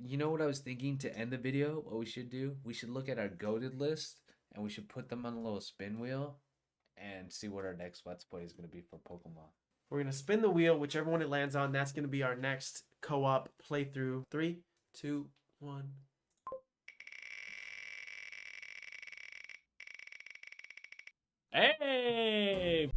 You know what I was thinking to end the video? What we should do? We should look at our goated list and we should put them on a little spin wheel and see what our next Let's Play is going to be for Pokemon. We're going to spin the wheel, whichever one it lands on. That's going to be our next co-op playthrough. 3, 2, 1. Hey!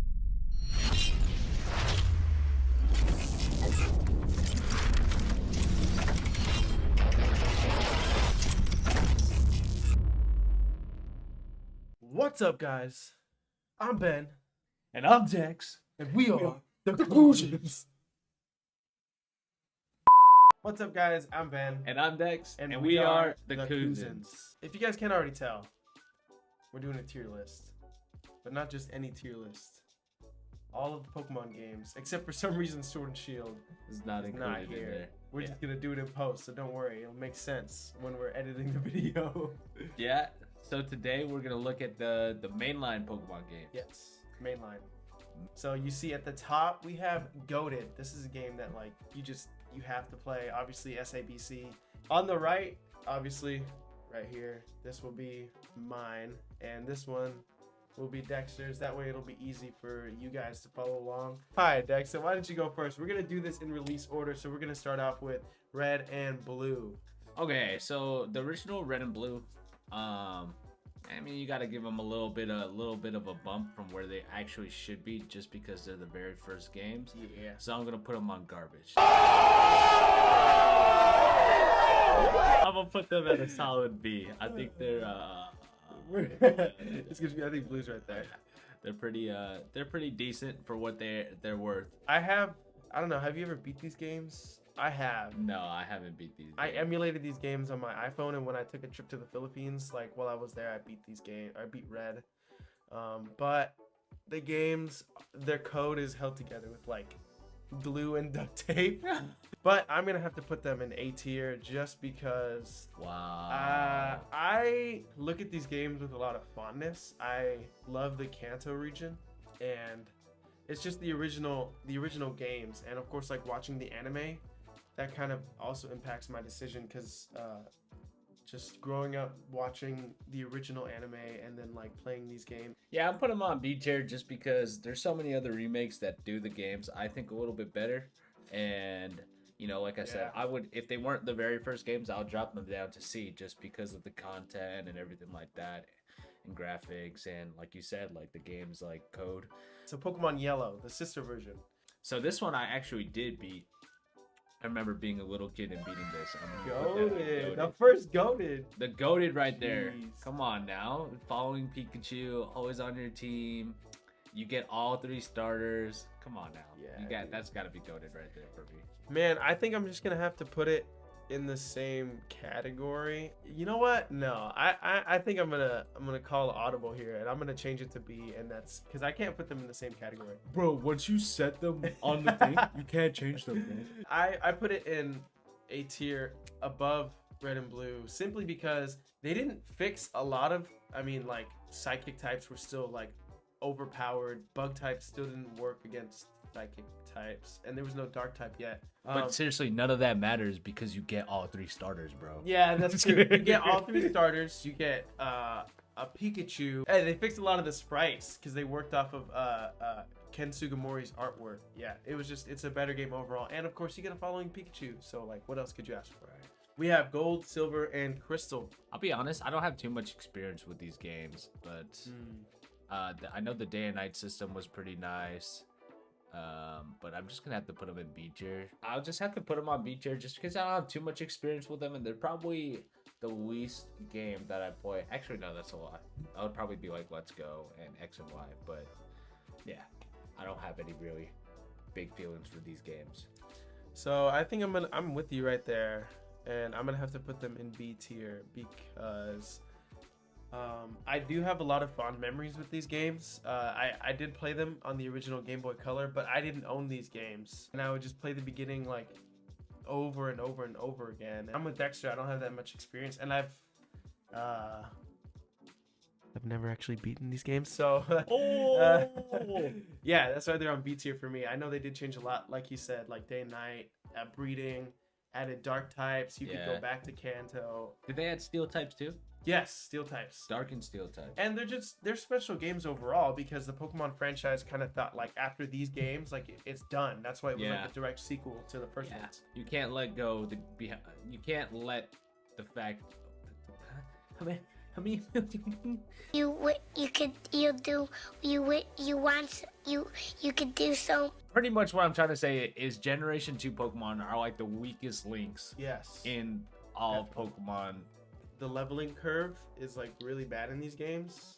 What's up, guys? I'm Ben. And I'm Dex. And we are the Conclusions. What's up, guys? I'm Ben. And I'm Dex. And we are the Cousins. If you guys can't already tell, we're doing a tier list. But not just any tier list. All of the Pokemon games, except for some reason Sword and Shield It's not included in there. We're just going to do it in post, so don't worry. It'll make sense when we're editing the video. Yeah. So today we're going to look at the mainline Pokemon game. Yes, mainline. So you see at the top we have Goated. This is a game that like you have to play. Obviously SABC. On the right, obviously right here, this will be mine, and this one will be Dexter's. That way it'll be easy for you guys to follow along. Hi Dexter, why don't you go first? We're gonna do this in release order, so we're gonna start off with Red and Blue. Okay, so the original Red and Blue, I mean, you got to give them a little bit of a bump from where they actually should be, just because they're the very first games. Yeah. So I'm gonna put them on garbage. I'm gonna put them at a solid B. I think they're It's gonna be, I think Blue's right there. they're pretty decent for what they're worth. I don't know, have you ever beat these games? I have. No, I haven't beat these games. I emulated these games on my iPhone, and when I took a trip to the Philippines, like while I was there, I beat these games. I beat Red. But the games, their code is held together with like glue and duct tape. But I'm gonna have to put them in A tier just because Wow. I look at these games with a lot of fondness. I love the Kanto region, and it's just the original games, and of course like watching the anime, that kind of also impacts my decision, because just growing up watching the original anime and then like playing these games. Yeah, I'm putting them on B tier just because there's so many other remakes that do the games I think a little bit better. And you know, like I said, I would, if they weren't the very first games, I'll drop them down to C just because of the content and everything like that, and graphics, and like you said, like the games like code. So Pokemon Yellow, the sister version. So this one I actually did beat. I remember being a little kid and beating this. Goated. The first Goated. The Goated right there. Jeez. Come on now. Following Pikachu, always on your team. You get all 3 starters. Come on now. Yeah, That's got to be Goated right there for me. Man, I think I'm just gonna have to put it in the same category. You know what? No, I think I'm gonna call audible here, and I'm gonna change it to B, and that's because I can't put them in the same category. Bro, once you set them on the thing, you can't change them, man. I put it in A tier above Red and Blue, simply because they didn't fix a lot of, I mean, like psychic types were still like overpowered, bug types still didn't work against psychic types, and there was no dark type yet. But seriously, none of that matters because you get all 3 starters, bro. Yeah, that's true. You get all 3 starters. You get a Pikachu. Hey, they fixed a lot of the sprites because they worked off of Ken Sugimori's artwork. Yeah, it's a better game overall. And of course, you get a following Pikachu. So like, what else could you ask for? We have Gold, Silver, and Crystal. I'll be honest, I don't have too much experience with these games, but I know the day and night system was pretty nice. But I'm just gonna have to put them in B tier. I'll just have to put them on B tier just because I don't have too much experience with them, and they're probably the least game that I play. Actually, no, that's a lie. I would probably be like Let's Go and X and Y, but yeah, I don't have any really big feelings for these games. So I think I'm with you right there, and I'm gonna have to put them in B tier because I do have a lot of fond memories with these games. I did play them on the original Game Boy Color, but I didn't own these games, and I would just play the beginning like over and over and over again. I'm with Dexter. I don't have that much experience, and I've never actually beaten these games, so yeah, that's why they're on B tier for me. I know they did change a lot, like you said, like day and night, breeding, added dark types. You could Yeah. go back to Kanto. Did they add steel types too? Yes, steel types. Dark and steel types. And they're special games overall because the Pokemon franchise kind of thought like after these games, like it's done. That's why it was like a direct sequel to the first ones. You can't let go you can't let the fact. I mean, you could do so. pretty much what I'm trying to say is Generation 2 Pokemon are like the weakest links Yes. in all of Pokemon. The leveling curve is like really bad in these games.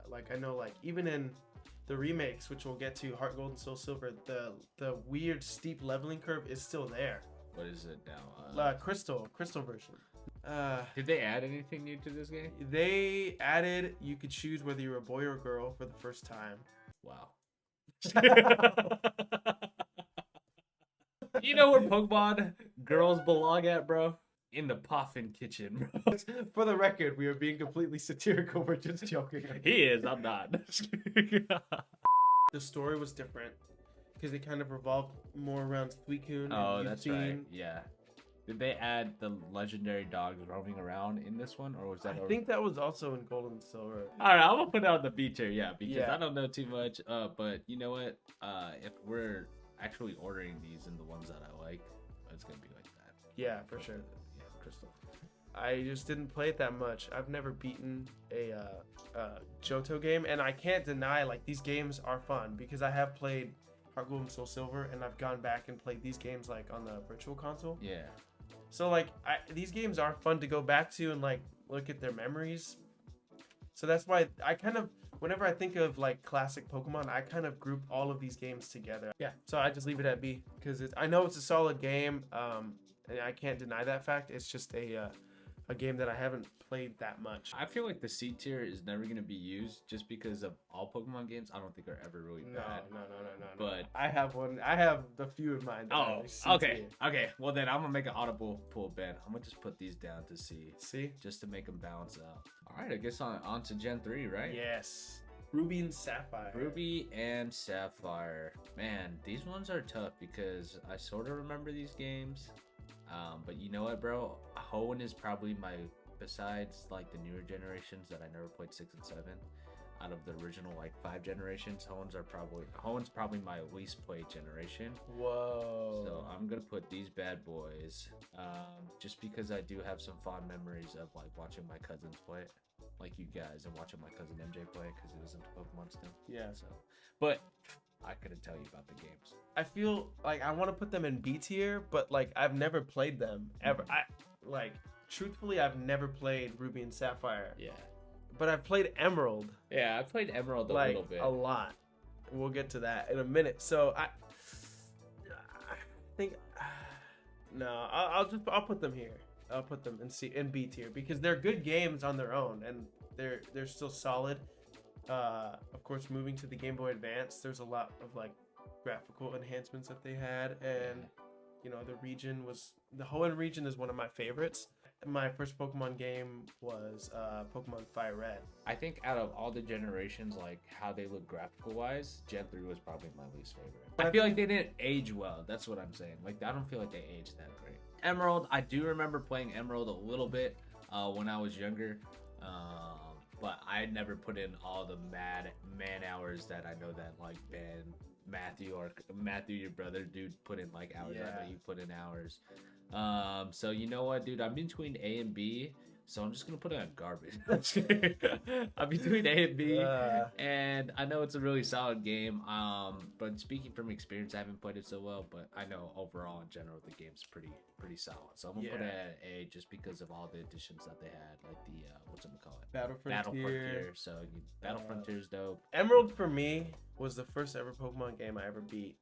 Like I know like even in the remakes, which we'll get to, HeartGold and SoulSilver, the weird steep leveling curve is still there. What is it now? Crystal version. Did they add anything new to this game? They added you could choose whether you're a boy or a girl for the first time. Wow. You know where Pokemon girls belong at, bro? In the Poffin kitchen, bro. For the record, we are being completely satirical. We're just joking. He is, I'm not. The story was different because it kind of revolved more around Suicune. Oh, and that's Eugene. right. Yeah. Did they add the legendary dogs roaming around in this one, or was that? I think that was also in Gold and Silver. All right, I'm gonna put it on the feature, yeah, because Yeah. I don't know too much. But you know what? If we're actually ordering these and the ones that I like, it's gonna be like that. Yeah, for sure. Yeah, Crystal. I just didn't play it that much. I've never beaten a Johto game, and I can't deny like these games are fun because I have played HeartGold and SoulSilver, and I've gone back and played these games like on the Virtual Console. Yeah. So like these games are fun to go back to and like look at their memories. So that's why I kind of, whenever I think of like classic Pokemon, I kind of group all of these games together. Yeah, so I just leave it at B because I know it's a solid game, and I can't deny that fact. It's just a game that I haven't played that much. I feel like the C tier is never gonna be used just because of all Pokemon games. I don't think are ever really bad. No. But I have one. I have the few in mind. That oh, are C okay, tier. okay. Well then, I'm gonna make an audible pull Ben. I'm gonna just put these down to C, See? just to make them balance out. All right, I guess on to Gen 3, right? Yes. Ruby and Sapphire. Ruby and Sapphire. Man, these ones are tough because I sort of remember these games. But you know what, bro? Hoenn is probably besides like the newer generations that I never played 6 and 7, out of the original like 5 generations, Hoenn's probably my least played generation. Whoa. So I'm gonna put these bad boys, just because I do have some fond memories of like watching my cousins play it, like you guys, and watching my cousin MJ play it because he was into Pokemon still. Yeah. So, but I couldn't tell you about the games. I feel like I want to put them in B tier, but like I've never played them ever. Truthfully, I've never played Ruby and Sapphire. Yeah. But I've played Emerald. Yeah, I played Emerald a like little bit. a lot. We'll get to that in a minute. So I think no, I'll put them here. I'll put them in B tier because they're good games on their own and they're still solid. Of course, moving to the Game Boy Advance, there's a lot of like graphical enhancements that they had, and you know the Hoenn region is one of my favorites. My first Pokemon game was Pokemon FireRed. I think out of all the generations, like how they look graphical wise, Gen 3 was probably my least favorite. I feel like they didn't age well. That's what I'm saying. Like I don't feel like they aged that great. Emerald, I do remember playing Emerald a little bit when I was younger. But I never put in all the man hours that I know that like Ben, Matthew, your brother, dude, put in like hours. Yeah. I know you put in hours. So you know what, dude? I'm between A and B, so I'm just gonna put it on garbage. I'm between A and B, and I know it's a really solid game. But speaking from experience, I haven't played it so well, but I know overall in general the game's pretty solid. So I'm gonna put it at A just because of all the additions that they had, like the Battle Frontier. So Battle Frontier's dope. Emerald for me was the first ever Pokemon game I ever beat.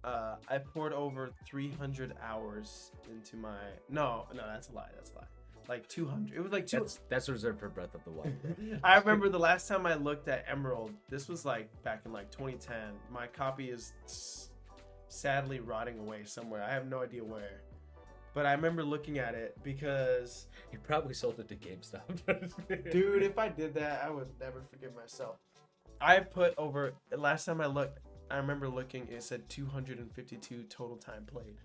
I poured over 300 hours into my no, that's a lie. Like 200. It was like that's reserved for Breath of the Wild. I remember the last time I looked at Emerald, this was like back in like 2010. My copy is sadly rotting away somewhere. I have no idea where. But I remember looking at it because you probably sold it to GameStop. Dude, if I did that, I would never forgive myself. I put over, last time I looked, I remember looking, it said 252 total time played.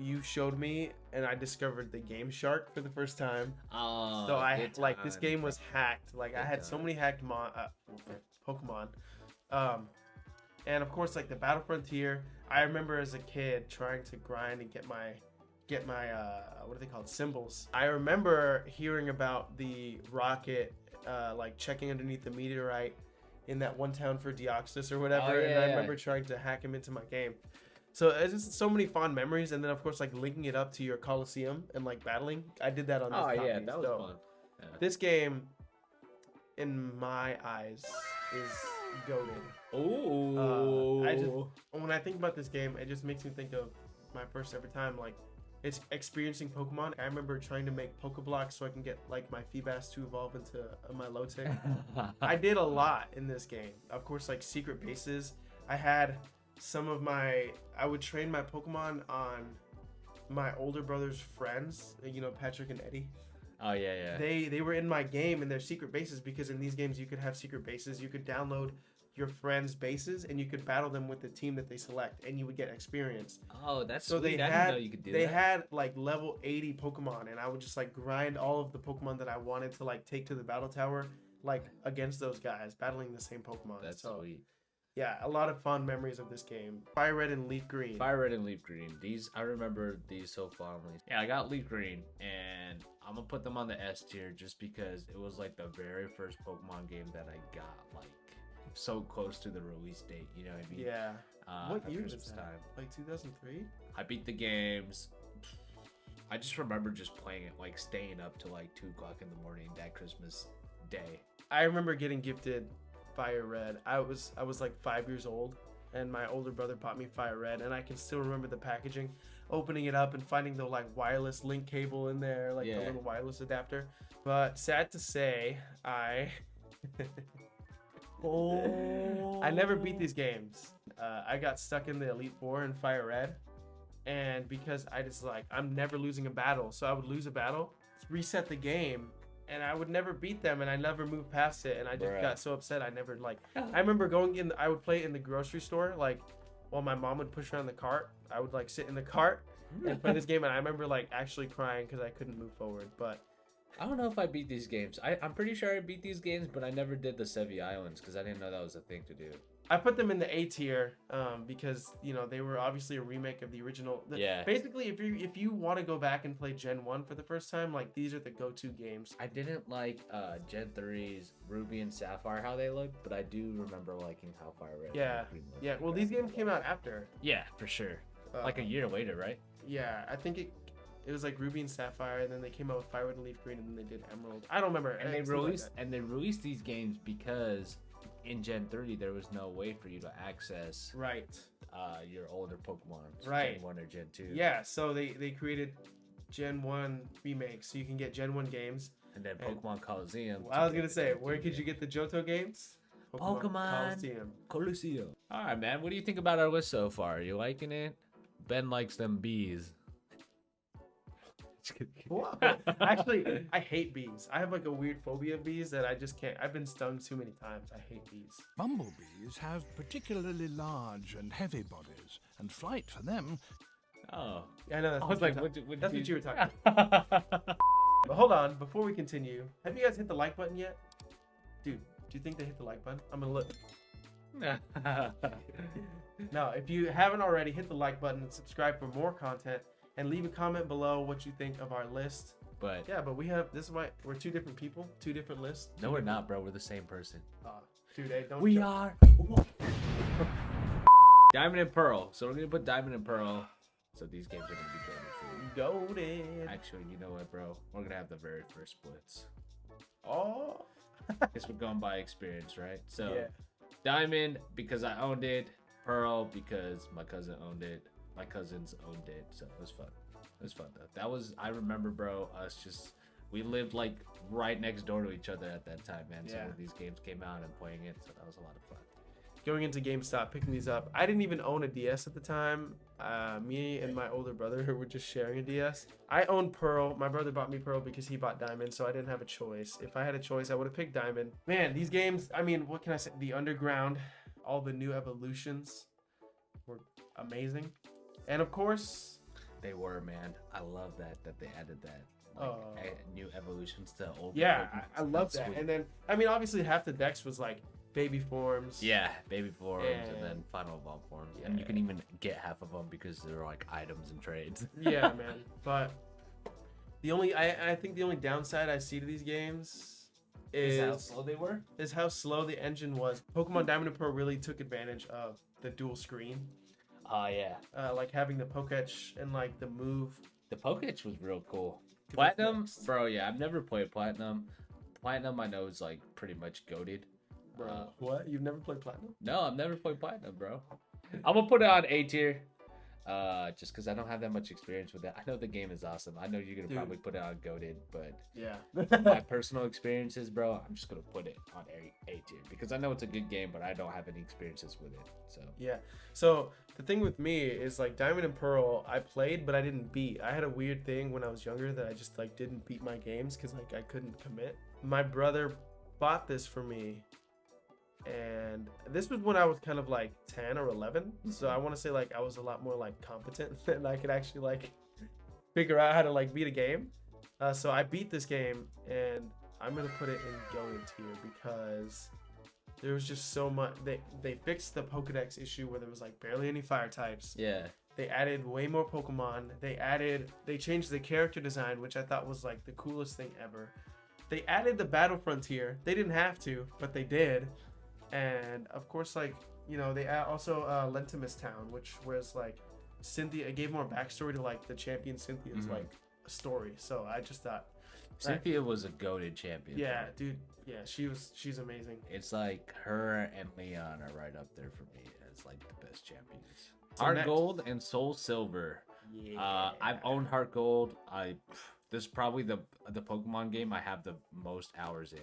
you showed me, and I discovered the Game Shark for the first time. Oh, So I good like this times, game bro. was hacked. Like I Good had so times. many hacked Pokemon. And of course like the Battle Frontier. I remember as a kid trying to grind and get my what are they called, symbols. I remember hearing about the rocket like checking underneath the meteorite in that one town for Deoxys or whatever, Oh, and yeah, I yeah. remember trying to hack him into my game. So it's just so many fond memories, and then of course like linking it up to your Coliseum and like battling. I did that on this Oh copy. yeah, that was So fun. Yeah. this game, in my eyes, is goated. Oh, When I think about this game, it just makes me think of my first ever time like it's experiencing Pokemon. I remember trying to make Pokeblocks so I can get like my Feebas to evolve into my Lotic. I did a lot in this game. Of course, like secret bases. I had I would train my Pokemon on my older brother's friends, you know, Patrick and Eddie. Oh yeah, yeah. They were in my game in their secret bases, because in these games you could have secret bases. You could download your friends' bases and you could battle them with the team that they select, and you would get experience. Oh, that's So sweet. they I had didn't know you could do they that. had like level 80 Pokemon, and I would just like grind all of the Pokemon that I wanted to like take to the battle tower, like against those guys battling the same Pokemon. That's So sweet. yeah, a lot of fond memories of this game. FireRed and LeafGreen. FireRed and LeafGreen. These I remember these so fondly. Yeah, I got LeafGreen, and I'm gonna put them on the S tier just because it was like the very first Pokemon game that I got like so close to the release date. You know what I mean? Yeah. What at year was Christmas that? Like 2003? I beat the games. I just remember just playing it, like staying up to like 2 o'clock in the morning that Christmas day. I remember getting gifted FireRed. I was like 5 years old, and my older brother bought me FireRed, and I can still remember the packaging, opening it up and finding the like wireless link cable in there, like the Yeah. little wireless adapter. But sad to say, I never beat these games. I got stuck in the Elite Four in FireRed, and because I just like I'm never losing a battle, so I would lose a battle, reset the game, and I would never beat them, and I never moved past it, and I just Bruh. got so upset. I never like. I remember I would play in the grocery store, like while my mom would push around the cart. I would like sit in the cart and play this game, and I remember like actually crying because I couldn't move forward. But I don't know if I beat these games. I'm pretty sure I beat these games, but I never did the Sevi Islands because I didn't know that was a thing to do. I put them in the A tier because you know they were obviously a remake of the original. Yeah. Basically, if you want to go back and play Gen 1 for the first time, like these are the go-to games. I didn't like Gen 3's Ruby and Sapphire how they looked, but I do remember liking how FireRed. Yeah, and LeafGreen looked. yeah. Well, these games came out after. Yeah, for sure. Like a year later, right? Yeah, I think it was like Ruby and Sapphire, and then they came out with FireRed and LeafGreen, and then they did Emerald. I don't remember. And they something like released these games because in Gen 3 there was no way for you to access that. Right. your older Pokemon, Right. Gen 1 or Gen 2. Yeah, so they created Gen 1 remakes, so you can get Gen 1 games. And then Pokemon Coliseum. Well, I was gonna say, where could you get the Johto games? Pokemon Coliseum. Coliseum. All right, man. What do you think about our list so far? Are you liking it? Ben likes them bees. What? Actually, I hate bees. I have like a weird phobia of bees that I just can't. I've been stung too many times. I hate bees. Bumblebees have particularly large and heavy bodies, and flight for them. Oh, Yeah, I know. That's I what was you like, were what that's what you were talking about. But hold on, before we continue, have you guys hit the like button yet? Dude, do you think they hit the like button? I'm gonna look. No, if you haven't already, hit the like button and subscribe for more content, and leave a comment below what you think of our list. But Yeah, but this is why we're two different people, two different lists. no, we're not, bro. We're the same person. Dude, hey, don't We joke. are Diamond and Pearl. So we're gonna put Diamond and Pearl. So these games are gonna be going for you. Goated. Actually, you know what, bro? We're gonna have the very first splits. Oh. Guess we're going by experience, right? So Yeah. Diamond because I owned it. Pearl because my cousin owned it. My cousins owned it. So it was fun. It was fun though. I remember, bro, we lived like right next door to each other at that time, man. So Yeah. when these games came out and playing it, so that was a lot of fun. Going into GameStop, picking these up. I didn't even own a DS at the time. Me and my older brother were just sharing a DS. I owned Pearl. My brother bought me Pearl because he bought Diamond, so I didn't have a choice. If I had a choice, I would have picked Diamond. Man, these games, I mean, what can I say? The Underground, all the new evolutions were amazing. And of course, They were, man. I love that they added that. Like, new evolutions to old. Yeah, Pokemon. I love that. Sweet. And then, I mean, obviously half the decks was like baby forms. Yeah, baby forms and then And- final evolve forms. And you can even get half of them because they're like items and trades. Yeah, man. But I think the only downside I see to these games Is how slow they were? is how slow the engine was. Pokemon Diamond and Pearl really took advantage of the dual screen, Oh, yeah. like having the Poketch and like the move. The Poketch was real cool. 'Cause Platinum, it's next. bro, yeah, I've never played Platinum. Platinum, I know, is like pretty much goated. Bro, what? You've never played Platinum? No, I've never played Platinum, bro. I'm gonna put it on A tier. Just because I don't have that much experience with it. I know the game is awesome. I know you're gonna Dude. probably put it on goated, but Yeah. my personal experiences, bro, I'm just gonna put it on A tier because I know it's a good game, but I don't have any experiences with it. So Yeah. So the thing with me is like Diamond and Pearl, I played but I didn't beat. I had a weird thing when I was younger that I just like didn't beat my games because like I couldn't commit. My brother bought this for me, and this was when I was kind of like 10 or 11. So I want to say like I was a lot more like competent and I could actually like figure out how to like beat a game. So I beat this game and I'm gonna put it in goated tier because there was just so much. They fixed the Pokedex issue where there was like barely any fire types. yeah, They added way more Pokemon. They changed the character design, which I thought was like the coolest thing ever. They added the battle frontier. They didn't have to, but they did. And of course, like, you know, they also Lentimus Town, which was like Cynthia. It gave more backstory to like the champion Cynthia's like story. So I just thought, Cynthia was a goated champion. yeah, dude, yeah, she's amazing. It's like her and Leon are right up there for me as like the best champions. So HeartGold and SoulSilver. Yeah. I've owned HeartGold. This is probably the Pokemon game I have the most hours in.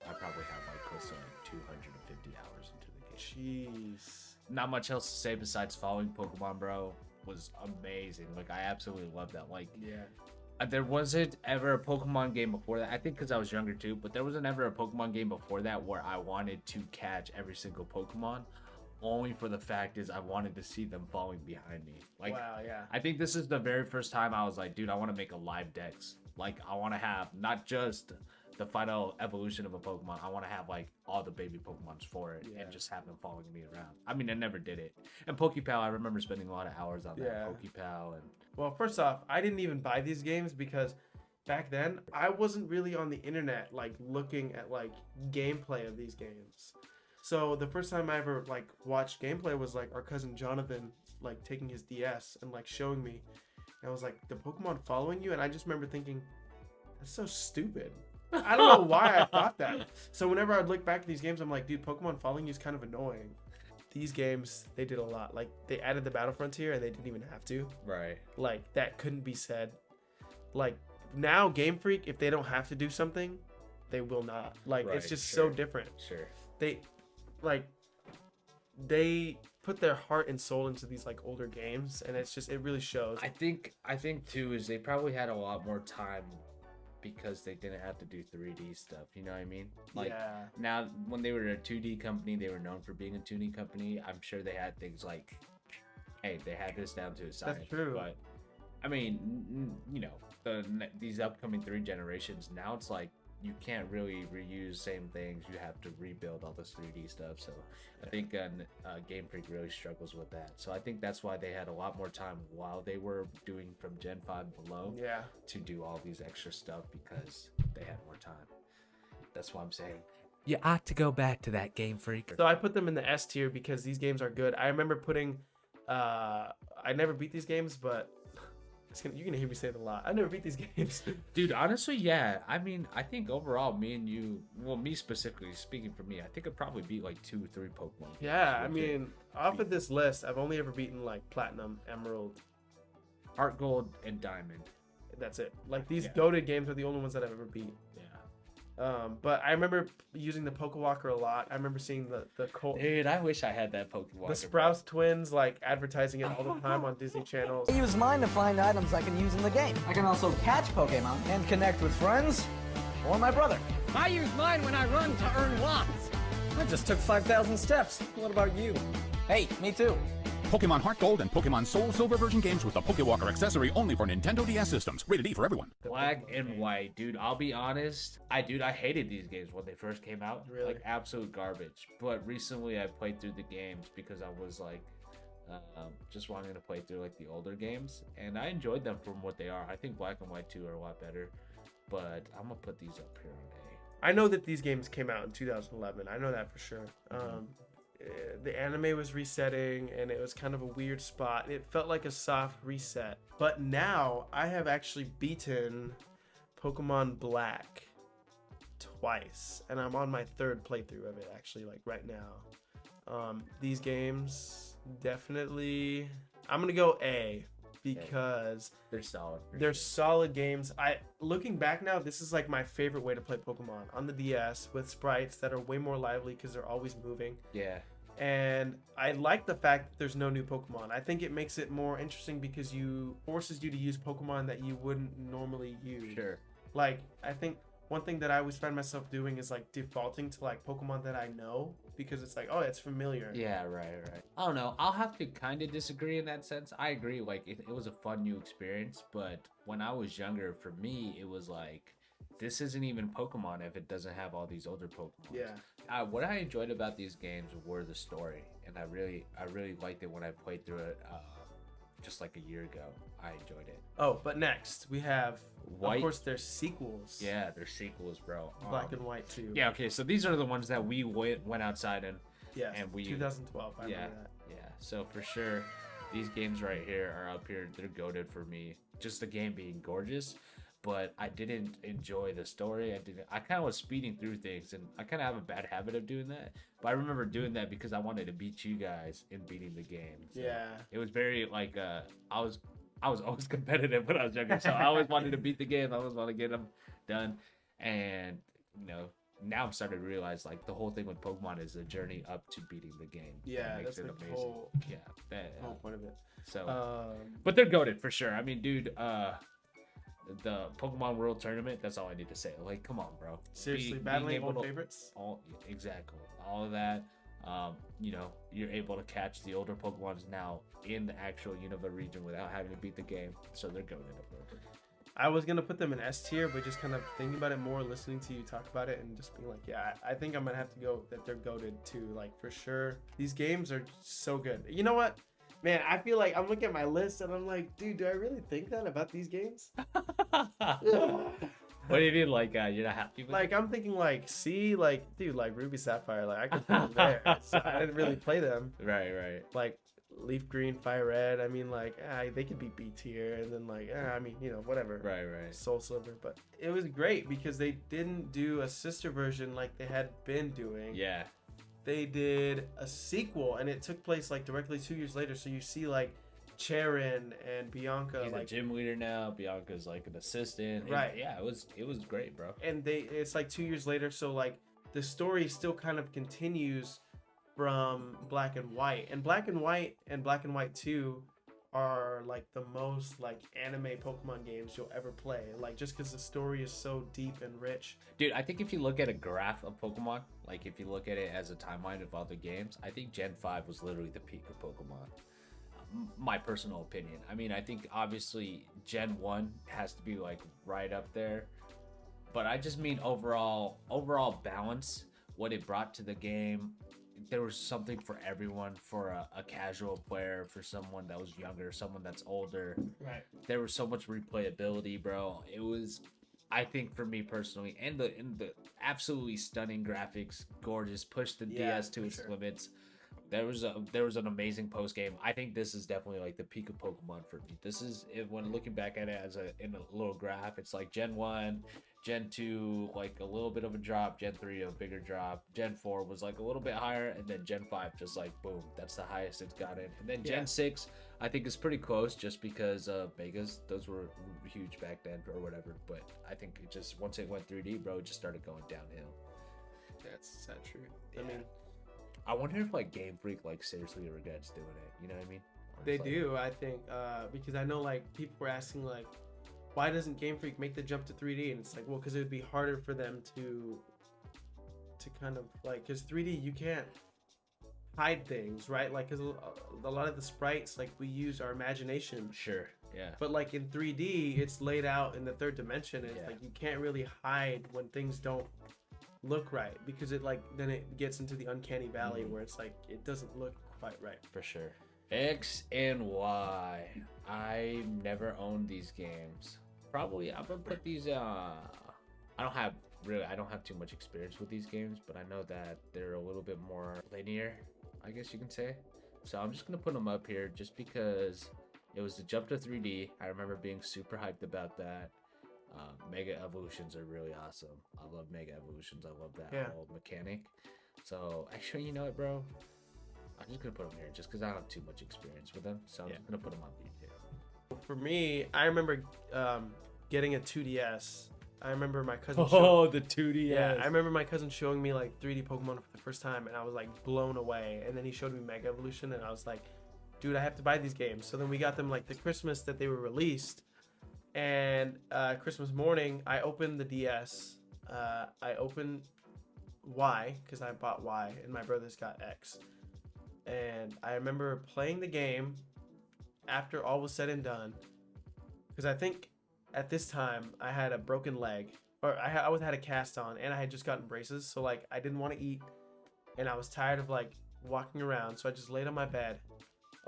I probably have like close to like 250 hours into the game. Jeez. Not much else to say besides following Pokemon, bro. Was amazing. Like I absolutely love that. Like Yeah. there wasn't ever a Pokemon game before that. I think because I was younger too, but there wasn't ever a Pokemon game before that where I wanted to catch every single Pokemon. Only for the fact is I wanted to see them falling behind me. Like, Wow, yeah. I think this is the very first time I was like, dude, I want to make a live dex. Like, I want to have not just the final evolution of a Pokemon. I want to have like all the baby Pokemons for it and just have them following me around. I mean, I never did it. And Pokepal, I remember spending a lot of hours on that Pokepal. And Well, first off, I didn't even buy these games because back then I wasn't really on the internet like looking at like gameplay of these games. So the first time I ever like watched gameplay was like our cousin Jonathan like taking his DS and like showing me. And I was like, the Pokemon following you? And I just remember thinking, that's so stupid. I don't know why I thought that. So whenever I'd look back at these games, I'm like, dude, Pokemon following you is kind of annoying. These games, they did a lot. Like they added the battle frontier and they didn't even have to. right. Like that couldn't be said. Like now Game Freak, if they don't have to do something, they will not. Like it's Right, just sure. so different. Sure. They put their heart and soul into these like older games, and it's just it really shows. I think too is they probably had a lot more time because they didn't have to do 3D stuff. You know what I mean? Like Yeah. now, when they were a 2D company, they were known for being a 2D company. I'm sure they had things like, hey, they had this down to a science. true. But I mean, you know, these upcoming 3 generations now, it's like you can't really reuse same things. You have to rebuild all this 3D stuff. So I think Game Freak really struggles with that. So I think that's why they had a lot more time while they were doing from Gen 5 below Yeah. to do all these extra stuff because they had more time. That's why I'm saying you ought to go back to that Game Freak. So I put them in the S tier because these games are good. I remember putting I never beat these games, but you're gonna hear me say it a lot. I never beat these games. Dude, honestly, yeah. I mean, I think overall, me and you, well, me specifically, speaking for me, I think I'd probably beat like 2 or 3 Pokemon games. Yeah, I Legit. mean, off of this list, I've only ever beaten like Platinum, Emerald. Heart Gold and Diamond. That's it. Like these Yeah. goated games are the only ones that I've ever beat. Yeah. But I remember using the Pokewalker a lot. I remember seeing the Dude, I wish I had that Pokemon. the Sprouse twins like advertising it all the time on Disney channels. I use mine to find items I can use in the game. I can also catch Pokemon and connect with friends or my brother. I use mine when I run to earn lots. I just took 5,000 steps. What about you? Hey, me too. Pokemon HeartGold and Pokemon SoulSilver version games with the Pokewalker accessory only for Nintendo DS systems. Rated E for everyone. Black and White, dude. I'll be honest. I hated these games when they first came out. Really? Like absolute garbage. But recently I played through the games because I was like, just wanting to play through like the older games, and I enjoyed them from what they are. I think Black and White 2 are a lot better, but I'm gonna put these up here on A. I know that these games came out in 2011. I know that for sure. The anime was resetting, and it was kind of a weird spot. It felt like a soft reset. But now I have actually beaten Pokemon Black twice, and I'm on my third playthrough of it actually, like right now. These games definitely, I'm gonna go A because They're solid. they're solid games. Looking back now, this is like my favorite way to play Pokemon on the DS, with sprites that are way more lively because they're always moving. Yeah. And I like the fact that there's no new Pokemon. I think it makes it more interesting because forces you to use Pokemon that you wouldn't normally use. Sure. Like, I think one thing that I always find myself doing is like defaulting to like Pokemon that I know, because it's like, oh, it's familiar. Yeah, right. I don't know. I'll have to kind of disagree in that sense. I agree. Like, it was a fun new experience, but when I was younger, for me, it was like, this isn't even Pokemon if it doesn't have all these older Pokemon. Yeah. What I enjoyed about these games were the story, and I really liked it when I played through it just like a year ago. I enjoyed it. Oh, but next we have, White. of course, there's sequels. Yeah, they're sequels, bro. Black and White 2. Yeah, okay, so these are the ones that we went outside and Yes. and we 2012. I remember that. Yeah. So for sure, these games right here are up here. They're goated for me. Just the game being gorgeous, but I didn't enjoy the story. I kind of was speeding through things, and I kind of have a bad habit of doing that. But I remember doing that because I wanted to beat you guys in beating the game. So Yeah. it was very like I was always competitive when I was younger, so I always wanted to beat the game. I always want to get them done, and now I'm starting to realize like the whole thing with Pokemon is the journey up to beating the game. Yeah, That makes that's it the amazing. whole point of it. So, but they're goated for sure. I mean, dude, the Pokemon World Tournament. That's all I need to say. Like, come on, bro. Seriously, Being battling able old to- favorites. Exactly. All of that. You're able to catch the older Pokemons now in the actual Unova region without having to beat the game. So they're goated up there. I was gonna put them in S tier, but just kind of thinking about it more, listening to you talk about it, and just being like, yeah, I think I'm gonna have to go that they're goated too. Like, for sure, these games are so good. You know what, man? I feel like I'm looking at my list and I'm like, dude, do I really think that about these games? What do you mean, like you're not happy with? Like, I'm thinking like, dude, like Ruby Sapphire, like I could put them there. So I didn't really play them. Right. Like LeafGreen, FireRed. I mean, like they could be B tier, and then like I mean, whatever. Right. SoulSilver, but it was great because they didn't do a sister version like they had been doing. Yeah. They did a sequel, and it took place like directly 2 years later. So you see like Charon and Bianca, He's like a gym leader now. Bianca's like an assistant. Right. Yeah, it was great, bro. and it's like 2 years later. So like the story still kind of continues from Black and White, and Black and White 2 are like the most like anime Pokemon games you'll ever play, like just because the story is so deep and rich. Dude, I think if you look at a graph of Pokemon, like if you look at it as a timeline of all the games, I think Gen 5 was literally the peak of Pokemon. My personal opinion. I mean, I think obviously Gen 1 has to be like right up there, but I just mean overall balance, what it brought to the game. There was something for everyone, for a casual player, for someone that was younger, someone that's older. Right. There was so much replayability, bro. It was, I think, for me personally, and the absolutely stunning graphics, gorgeous, pushed the DS to its limits. There was an amazing post game. I think this is definitely like the peak of Pokemon for me. This is, when looking back at it in a little graph, it's like Gen 1, Gen 2, like a little bit of a drop, Gen 3 a bigger drop, Gen 4 was like a little bit higher, and then Gen 5 just like boom, that's the highest it's gotten. And then Gen 6 I think is pretty close, just because Megas, those were huge back then or whatever, but I think it just, once it went 3D, bro, it just started going downhill. That's sad truth. Yeah. I mean, I wonder if like Game Freak like seriously regrets doing it, you know what I mean? Or they it's like- do, I think, because I know like people were asking like, why doesn't Game Freak make the jump to 3D? And it's like, well, because it would be harder for them to kind of like, because 3D you can't hide things, right? Like, because a lot of the sprites, like, we use our imagination. Sure. Yeah. But like in 3D, it's laid out in the third dimension. And it's like you can't really hide when things don't look right, because it like then it gets into the uncanny valley where it's like it doesn't look quite right. For sure. X and Y. I never owned these games. Probably I'm gonna put these. I don't have too much experience with these games, but I know that they're a little bit more linear, I guess you can say. So I'm just gonna put them up here just because it was the jump to 3D. I remember being super hyped about that. Mega Evolutions are really awesome. I love Mega Evolutions. I love that whole mechanic. So actually, you know what, bro? I'm just gonna put them here just because I don't have too much experience with them. So I'm just gonna put them on here. For me, I remember getting a 2DS. I remember my cousin. The 2DS. Yeah, I remember my cousin showing me like 3D Pokemon for the first time, and I was like blown away. And then he showed me Mega Evolution, and I was like, dude, I have to buy these games. So then we got them like the Christmas that they were released. And Christmas morning, I opened the DS. I opened Y because I bought Y, and my brothers got X. And I remember playing the game after all was said and done, because I think at this time I had a broken leg, or I had a cast on, and I had just gotten braces. So like I didn't want to eat, and I was tired of like walking around. So I just laid on my bed.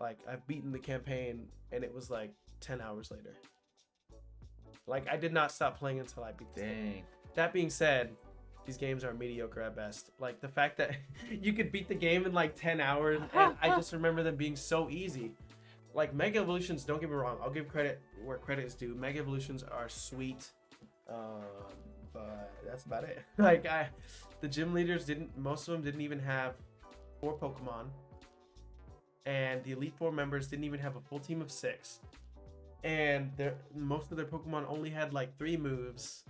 Like I've beaten the campaign, and it was like 10 hours later. Like I did not stop playing until I beat this game. That being said, these games are mediocre at best. Like the fact that you could beat the game in like 10 hours, and I just remember them being so easy. Like Mega Evolutions, don't get me wrong, I'll give credit where credit is due. Mega Evolutions are sweet, but that's about it. Like the gym leaders most of them didn't even have 4 Pokemon. And the Elite Four members didn't even have a full team of 6, and most of their Pokemon only had like 3 moves.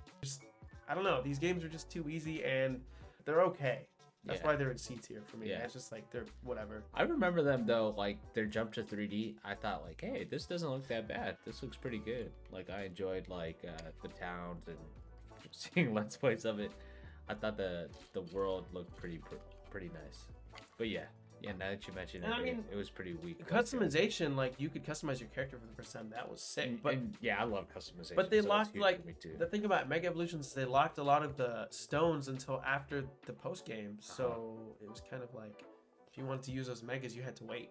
I don't know. These games are just too easy, and they're okay. That's why they're in C tier for me. It's just like they're whatever. I remember them though, like their jump to 3D. I thought like, hey, this doesn't look that bad. This looks pretty good. Like I enjoyed like the towns and seeing Let's Plays of it. I thought the world looked pretty nice. But yeah. Yeah, now that you mentioned it, I mean, it was pretty weak. Customization, like you could customize your character for the first time. That was sick. And yeah, I love customization. But they locked like the thing about Mega Evolutions, they locked a lot of the stones until after the post game. So it was kind of like if you wanted to use those megas, you had to wait.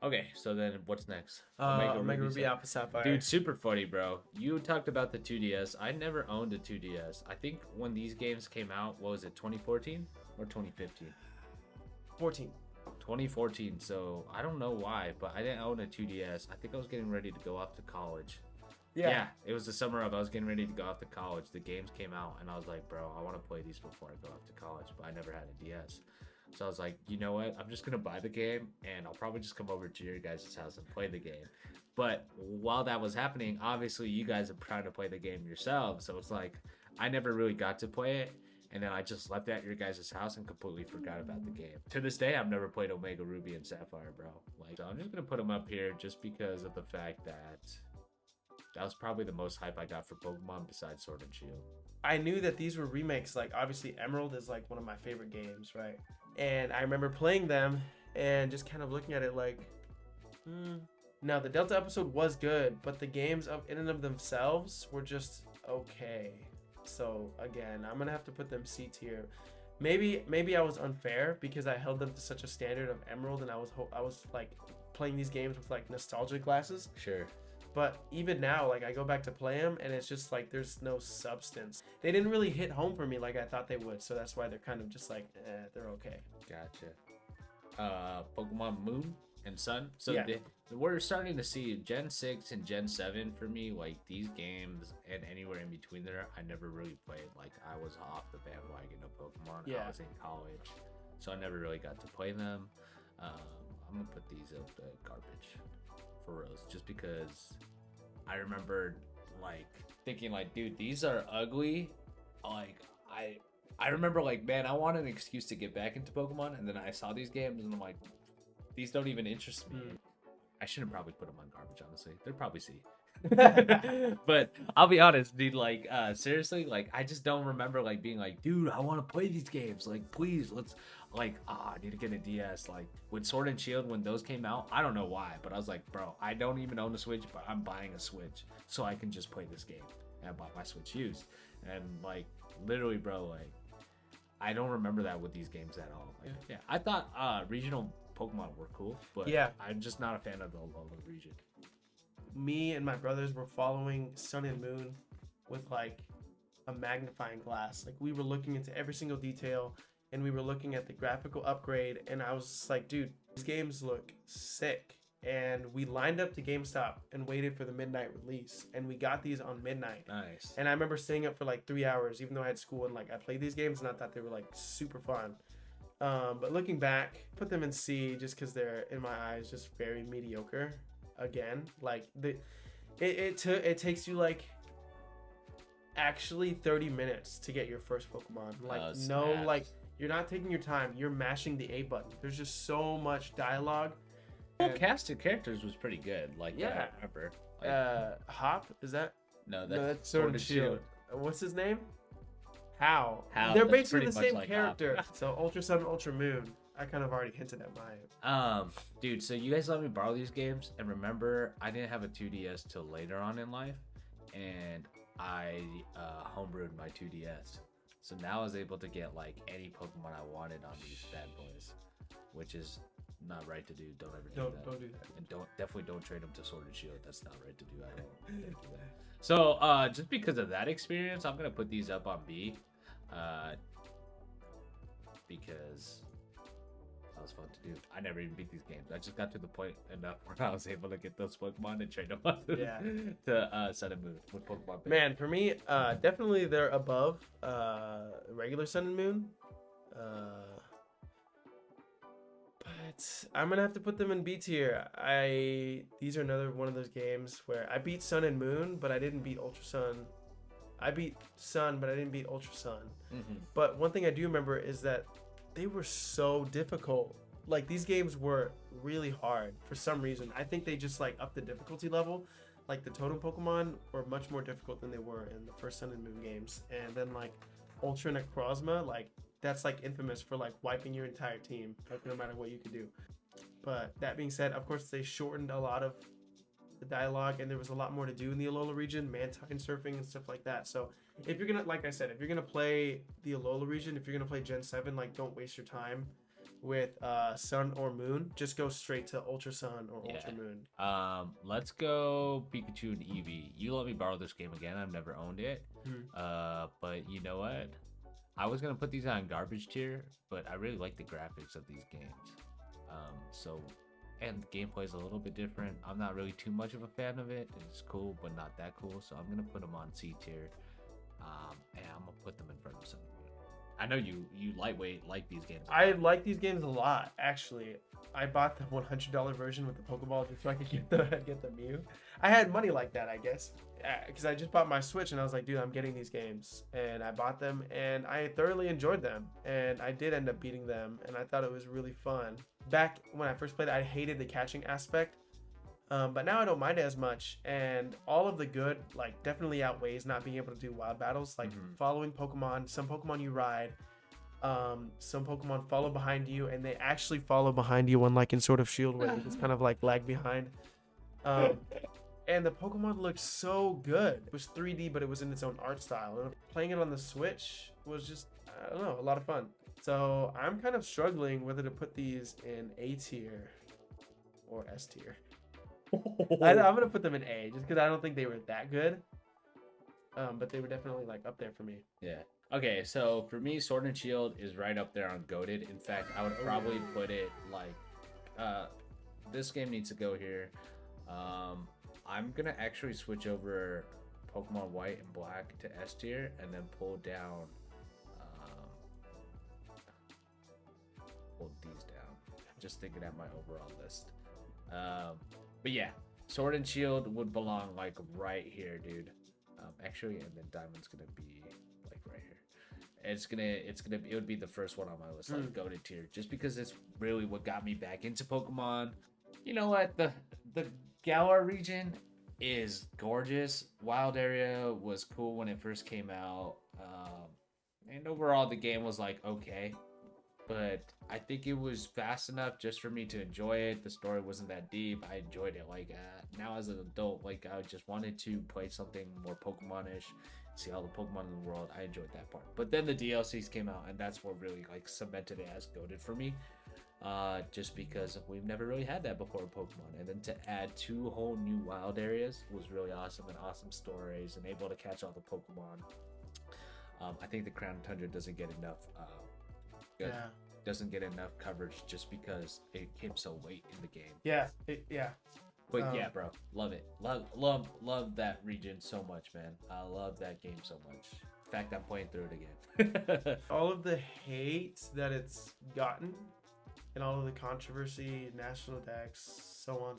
Okay, so then what's next? Omega Ruby Alpha Sapphire. Dude, super funny, bro. You talked about the 2DS. I never owned a 2DS. I think when these games came out, what was it, 2014 or 2015? 2014, so I don't know why, but I didn't own a 2DS. I think I was getting ready to go off to college. Yeah, it was the summer of I was getting ready to go off to college. The games came out, and I was like, bro, I want to play these before I go off to college, but I never had a DS. So I was like, you know what? I'm just going to buy the game, and I'll probably just come over to your guys' house and play the game. But while that was happening, obviously you guys are trying to play the game yourselves, so it's like I never really got to play it. And then I just left it at your guys' house and completely forgot about the game. To this day, I've never played Omega Ruby and Sapphire, bro. Like, so I'm just gonna put them up here just because of the fact that was probably the most hype I got for Pokemon besides Sword and Shield. I knew that these were remakes. Like, obviously, Emerald is like one of my favorite games, right? And I remember playing them and just kind of looking at it like, Now, the Delta episode was good, but the games in and of themselves were just okay. So again, I'm gonna have to put them C tier. Maybe I was unfair because I held them to such a standard of Emerald, and I was like playing these games with like nostalgia glasses. Sure. But even now, like I go back to play them, and it's just like there's no substance. They didn't really hit home for me like I thought they would, so that's why they're kind of just like, they're okay. Gotcha. Pokemon Moon and Sun. So yeah. We're starting to see Gen 6 and Gen 7 for me. Like these games and anywhere in between there, I never really played. Like I was off the bandwagon of Pokemon. Yeah. I was in college, so I never really got to play them. I'm gonna put these up the garbage for reals, just because I remember like thinking like, dude, these are ugly. Like I remember like, man, I want an excuse to get back into Pokemon, and then I saw these games and I'm like, these don't even interest me. I shouldn't probably put them on garbage, honestly. They're probably C. But I'll be honest, dude, like seriously, like I just don't remember like being like, dude, I want to play these games. Like please, like, I need to get a DS. Like when Sword and Shield, when those came out, I don't know why, but I was like, bro, I don't even own a Switch, but I'm buying a Switch so I can just play this game. And I bought my Switch used, and like literally, bro, like I don't remember that with these games at all. Like, yeah, I thought regional Pokemon were cool, but Yeah. I'm just not a fan of the Alola region. Me and my brothers were following Sun and Moon with like a magnifying glass. Like we were looking into every single detail, and we were looking at the graphical upgrade, and I was just like, dude, these games look sick. And we lined up to GameStop and waited for the midnight release, and we got these on midnight. Nice. And I remember staying up for like 3 hours, even though I had school, and like I played these games and I thought they were like super fun. But looking back, put them in C just because they're, in my eyes, just very mediocre. Again, like it takes you like actually 30 minutes to get your first Pokemon. Like like you're not taking your time. You're mashing the A button. There's just so much dialogue. Well, cast of characters was pretty good. Like, Yeah. I remember. Like, Hop, is that? no, No, that's Sword and Shield. What's his name? How? How, They're that's basically the pretty same much like character. Hop. So Ultra Sun, Ultra Moon. I kind of already hinted at mine. Dude, so you guys let me borrow these games, and remember, I didn't have a 2DS till later on in life, and I homebrewed my 2DS. So now I was able to get like any Pokemon I wanted on these bad boys, which is not right to do. Don't ever do that. Don't do that. And definitely don't trade them to Sword and Shield. That's not right to do. I don't do that. So just because of that experience, I'm gonna put these up on B, because that was fun to do. I never even beat these games. I just got to the point enough where I was able to get those Pokemon and trade them up to Sun and Moon with Pokemon. Man, for me, definitely they're above regular Sun and Moon. But I'm gonna have to put them in B tier. These are another one of those games where I beat Sun and Moon, but I didn't beat Ultra Sun. I beat Sun, but I didn't beat Ultra Sun. Mm-hmm. But one thing I do remember is that they were so difficult. Like these games were really hard for some reason. I think they just like upped the difficulty level. Like the Totem Pokemon were much more difficult than they were in the first Sun and Moon games. And then like Ultra Necrozma, like that's like infamous for like wiping your entire team, like no matter what you could do. But that being said, of course they shortened a lot of the dialogue, and there was a lot more to do in the Alola region, Mantine surfing and stuff like that. So if you're gonna, like I said, if you're gonna play the Alola region, if you're gonna play Gen 7, like don't waste your time with Sun or Moon. Just go straight to Ultra Sun or Ultra Moon. Let's go Pikachu and Eevee. You let me borrow this game again. I've never owned it. But you know what? I was gonna put these on garbage tier, but I really like the graphics of these games. And the gameplay is a little bit different. I'm not really too much of a fan of it. It's cool, but not that cool. So I'm gonna put them on C tier, and I'm gonna put them in front of Sun. I know you lightweight like these games. I like these games a lot, actually. I bought the $100 version with the Pokeball just so I could get the Mew. I had money like that, I guess, because I just bought my Switch and I was like, dude, I'm getting these games, and I bought them and I thoroughly enjoyed them, and I did end up beating them, and I thought it was really fun. Back when I first played it, I hated the catching aspect, but now I don't mind it as much, and all of the good like definitely outweighs not being able to do wild battles, like following Pokemon. Some Pokemon you ride, some Pokemon follow behind you, and they actually follow behind you, unlike in Sword of Shield where you just kind of like lag behind. And the Pokemon looked so good. It was 3D, but it was in its own art style, and playing it on the Switch was just, I don't know, a lot of fun. So I'm kind of struggling whether to put these in A tier or S tier. I'm gonna put them in A just because I don't think they were that good, but they were definitely like up there for me. Yeah. Okay, so for me, Sword and Shield is right up there on GOATed. In fact, I would probably put it like, this game needs to go here. I'm gonna actually switch over Pokemon White and Black to S tier, and then pull down, pull these down. Just thinking at my overall list. But yeah, Sword and Shield would belong like right here, dude. Actually, and then Diamond's gonna be like right here. It would be the first one on my list, like GOATed tier, just because it's really what got me back into Pokemon. You know what? The Galar region is gorgeous. Wild Area was cool when it first came out, and overall the game was like okay, but I think it was fast enough just for me to enjoy it. The story wasn't that deep. I enjoyed it. Like now as an adult, like I just wanted to play something more Pokemon-ish, see all the Pokemon in the world. I enjoyed that part. But then the DLCs came out, and that's what really like cemented it as goated for me. Just because we've never really had that before in Pokemon, and then to add 2 whole new wild areas was really awesome, and awesome stories, and able to catch all the Pokemon. I think the Crown Tundra doesn't get enough doesn't get enough coverage just because it came so late in the game. But yeah, bro, love it. Love that region so much, man. I love that game so much. In fact, I'm playing through it again. All of the hate that it's gotten and all of the controversy, national decks, so on,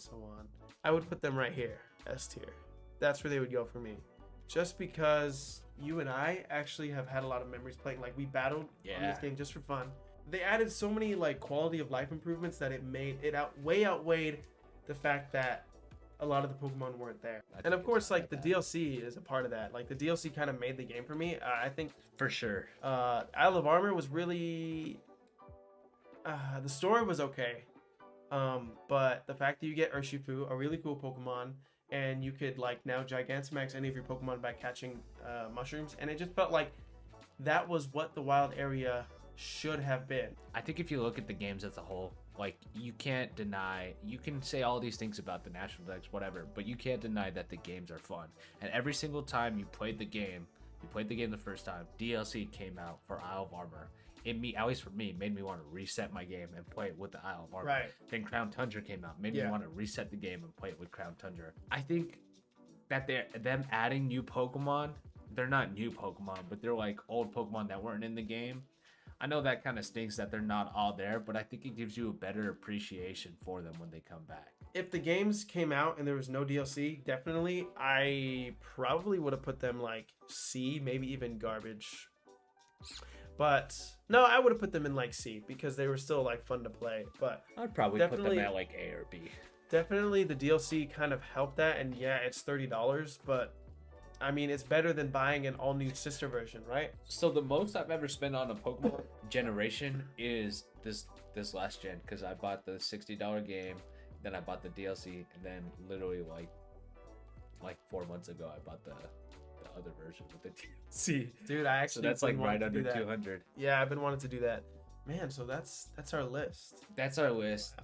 I would put them right here, S tier. That's where they would go for me. Just because you and I actually have had a lot of memories playing. Like, we battled on this game just for fun. They added so many like quality of life improvements that it made it outweighed the fact that a lot of the Pokemon weren't there. And of course, like, the DLC is a part of that. Like, the DLC kind of made the game for me. I think for sure. Isle of Armor was really the story was okay, but the fact that you get Urshifu, a really cool Pokemon, and you could like now Gigantamax any of your Pokemon by catching mushrooms, and it just felt like that was what the wild area should have been. I think if you look at the games as a whole, like, you can't deny, you can say all these things about the national decks, whatever, but you can't deny that the games are fun. And every single time you played the game the first time, DLC came out for Isle of Armor. At least for me, made me want to reset my game and play it with the Isle of Armor. Right. Then Crown Tundra came out, made me want to reset the game and play it with Crown Tundra. I think that them adding new Pokemon, they're not new Pokemon, but they're like old Pokemon that weren't in the game. I know that kind of stinks that they're not all there, but I think it gives you a better appreciation for them when they come back. If the games came out and there was no DLC, definitely, I probably would have put them like C, maybe even garbage. But no, I would have put them in like C because they were still like fun to play. But I'd probably put them at like A or B. Definitely the DLC kind of helped that, and yeah, it's $30, but I mean, it's better than buying an all new sister version, right? So the most I've ever spent on a Pokemon generation is this last gen, because I bought the $60 game, then I bought the DLC, and then literally like 4 months ago I bought the other version with the DLC. Dude, I actually, so that's like right under 200. Yeah, I've been wanting to do that, man. So that's our list. That's our list.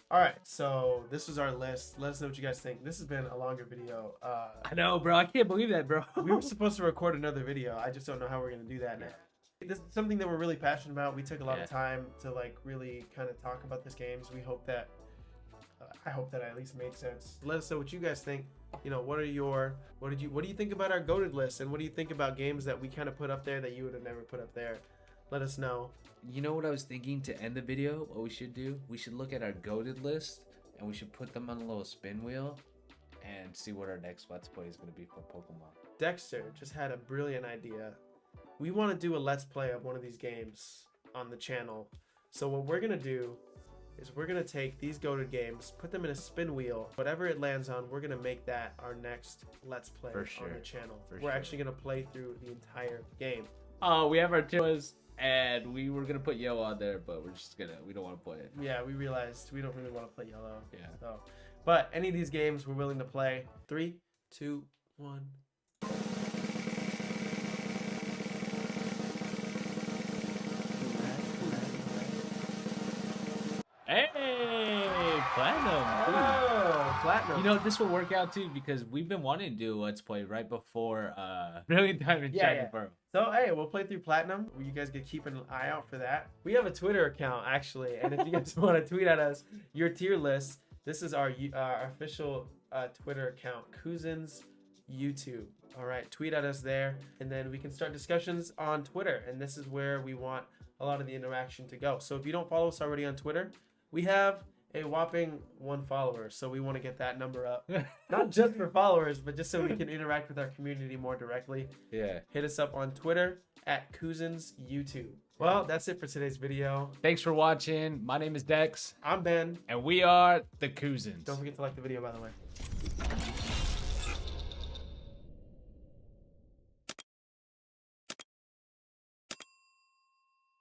All right, so this is our list. Let us know what you guys think. This has been a longer video. I know, bro. I can't believe that, bro. We were supposed to record another video. I just don't know how we're gonna do that now. This is something that we're really passionate about. We took a lot of time to like really kind of talk about this games. We hope that I hope that I at least made sense. Let us know what you guys think. You know, what do you think about our goated list, and what do you think about games that we kind of put up there that you would have never put up there? Let us know. You know what I was thinking to end the video? What we should do? We should look at our goated list, and we should put them on a little spin wheel and see what our next Let's Play is going to be for Pokemon. Dexter just had a brilliant idea. We want to do a Let's Play of one of these games on the channel. So what we're going to do is we're going to take these goated games, put them in a spin wheel. Whatever it lands on, we're going to make that our next Let's Play on the channel. We're actually going to play through the entire game. Oh, we have our tier list, and we were going to put Yellow on there, but we don't want to play it. Yeah, we realized we don't really want to play Yellow. Yeah. So, but any of these games we're willing to play. 3, 2, 1. Hey, Platinum. Oh, Platinum. You know, this will work out too, because we've been wanting to do a Let's Play right before Brilliant Diamond Shiny Pearl. So, hey, we'll play through Platinum. You guys can keep an eye out for that. We have a Twitter account, actually, and if you guys want to tweet at us your tier list, this is our official Twitter account, Cousins YouTube. All right, tweet at us there, and then we can start discussions on Twitter, and this is where we want a lot of the interaction to go. So if you don't follow us already on Twitter, we have a whopping 1 follower, so we want to get that number up. Not just for followers, but just so we can interact with our community more directly. Yeah. Hit us up on Twitter at Cousins YouTube. Well, that's it for today's video. Thanks for watching. My name is Dex. I'm Ben. And we are the Cousins. Don't forget to like the video, by the way.